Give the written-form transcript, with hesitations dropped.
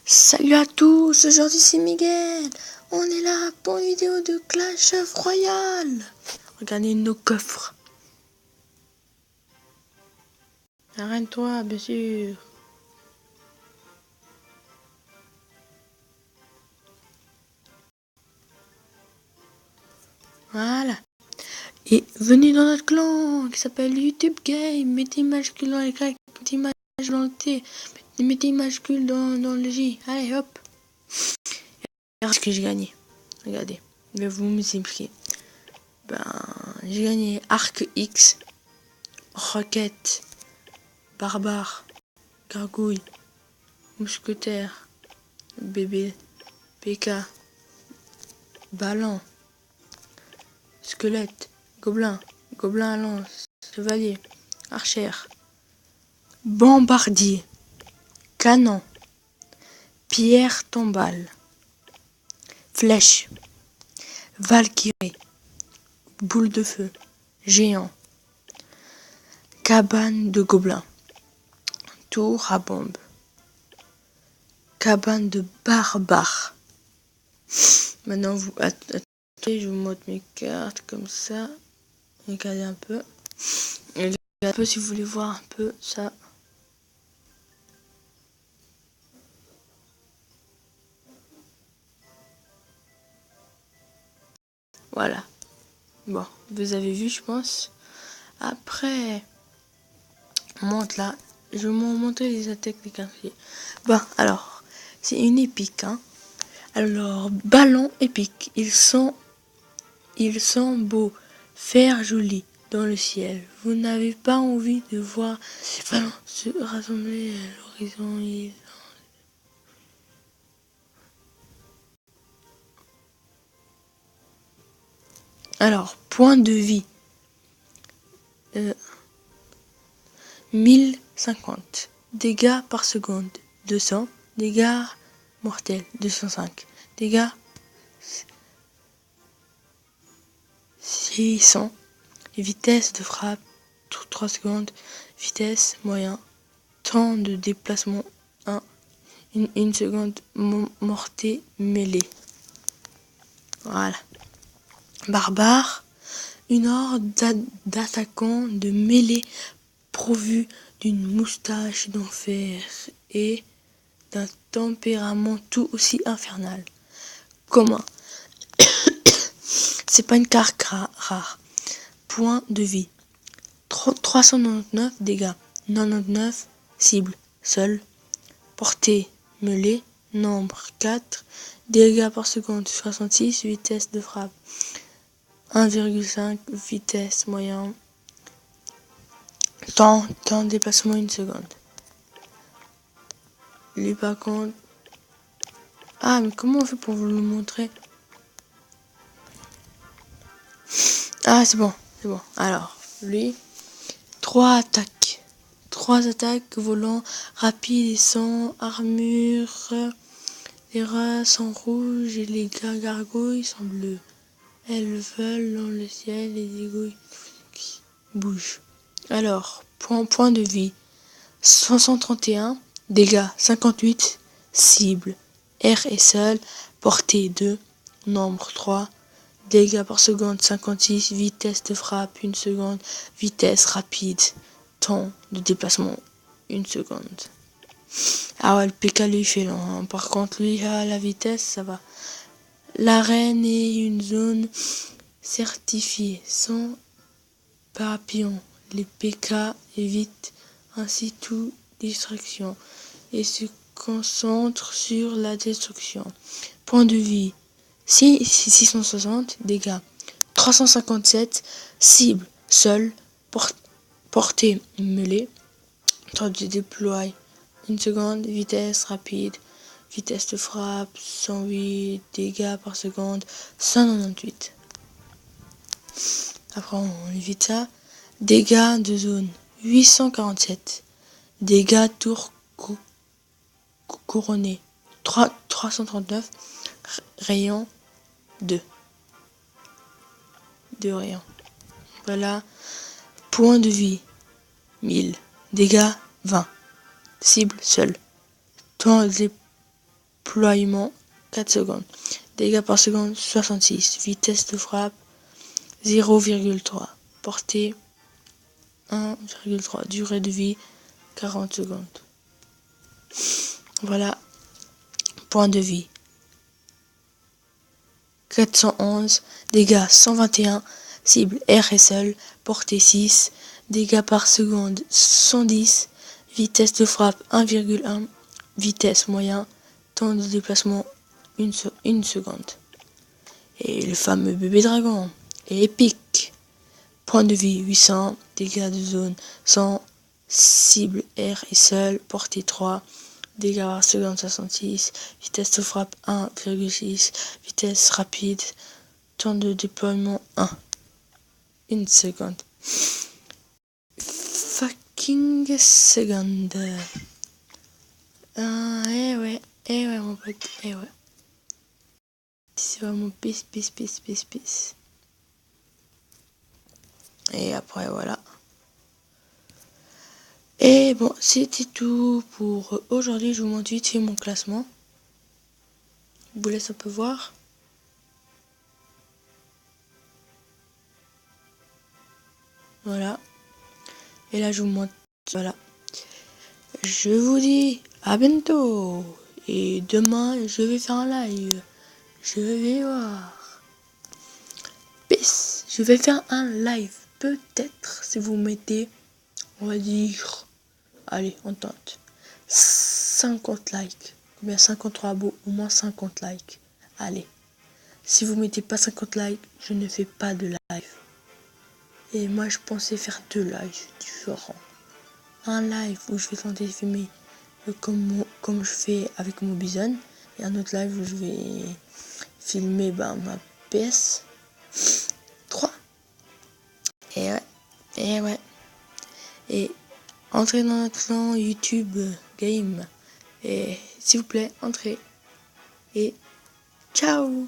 Salut à tous, aujourd'hui c'est Miguel. On est là pour une vidéo de Clash of Royale. Regardez nos coffres. Arrête-toi, bien sûr. Voilà. Et venez dans notre clan qui s'appelle YouTube Game. Mettez majuscule dans les Y, mettez majuscule dans le T, mettez majuscule dans le J. Allez, hop. Regardez ce que j'ai gagné. Regardez, je vais vous multiplier. J'ai gagné Arc X, Roquette, Barbare, Gargouille, Mousquetaire, Bébé, PK, Ballon, Squelette, Gobelin, Gobelin à lance, Chevalier, Archère, Bombardier, Canon, Pierre tombale, Flèche, Valkyrie, Boule de feu, Géant, Cabane de Gobelin, Tour à bombe, Cabane de Barbare. Maintenant, je vous montre mes cartes comme ça. Regardez un peu. Regardez un peu si vous voulez voir un peu ça. Voilà. Bon, vous avez vu, je pense. Après, on monte là. Je vais vous montrer les attaques des cartes. Bon, alors, c'est une épique, hein. Alors, ballon épique. Ils sont beaux, faire joli dans le ciel. Vous n'avez pas envie de voir ces ballons se rassembler à l'horizon. Alors, point de vie. 1050. Dégâts par seconde. 200. Dégâts mortels. 205. Dégâts 600. Vitesse de frappe 3 secondes. Vitesse moyen. Temps de déplacement 1. Une seconde. Mortée mêlée. Voilà. Barbare. Une horde d'attaquants de mêlée pourvus d'une moustache d'enfer et d'un tempérament tout aussi infernal. Commun. C'est pas une carte rare. Point de vie. 399 dégâts. 99 cible. Seul. Portée mêlée. Nombre 4. Dégâts par seconde 66. Vitesse de frappe 1,5. Vitesse moyen. Temps de déplacement 1 seconde. Lui par contre. Ah, mais comment on fait pour vous le montrer? Ah, c'est bon. Alors, lui, 3 attaques. 3 attaques volant, rapide et sans armure. Les rats sont rouges et les gargouilles sont bleues. Elles volent dans le ciel et les aiguilles qui bougent. Alors, point de vie. 531, dégâts 58, cible. R est seul, portée 2, nombre 3. Dégâts par seconde 56, vitesse de frappe 1 seconde, vitesse rapide, temps de déplacement 1 seconde. Ah ouais, le PK lui fait long, hein. Par contre lui à la vitesse ça va. L'arène est une zone certifiée sans papillon. Les PK évitent ainsi toute distraction et se concentrent sur la destruction. Point de vie. 660 dégâts. 357 cible seul. Portée mêlée. Temps de déploie 1 seconde. Vitesse rapide. Vitesse de frappe 108 dégâts par seconde 198. Après on évite ça. Dégâts de zone 847. Dégâts tour couronné 339. Rayon 2 rayons. Voilà. Point de vie 1000. Dégâts 20. Cible seul. Temps déploiement 4 secondes. Dégâts par seconde 66. Vitesse de frappe 0,3. Portée 1,3. Durée de vie 40 secondes. Voilà. Point de vie 411. Dégâts 121. Cible air et sol. Portée 6. Dégâts par seconde 110. Vitesse de frappe 1,1. Vitesse moyen. Temps de déplacement 1 seconde. Et le fameux bébé dragon. Épique. Point de vie 800. Dégâts de zone 100. Cible air et sol. Portée 3. Dégâts par seconde 66. Vitesse de frappe 1,6. Vitesse rapide. Temps de déploiement 1 seconde. Fucking seconde. Eh ouais mon pote, eh ouais. C'est vraiment pisse. Et après voilà. Et bon, c'était tout pour aujourd'hui. Je vous montre vite fait mon classement. Je vous laisse un peu voir. Voilà. Et là je vous montre. Voilà. Je vous dis à bientôt. Et demain je vais faire un live. Je vais voir. Peace. Je vais faire un live. Peut-être si vous mettez, on va dire, allez, on tente 50 likes, combien 53 abos, au moins 50 likes. Allez, si vous mettez pas 50 likes, je ne fais pas de live. Et moi je pensais faire 2 lives différents. Un live où je vais tenter de filmer comme je fais avec mon bison, et un autre live où je vais filmer ma PS3. Et ouais. Et entrez dans notre clan YouTube Game. Et s'il vous plaît, entrez. Et ciao!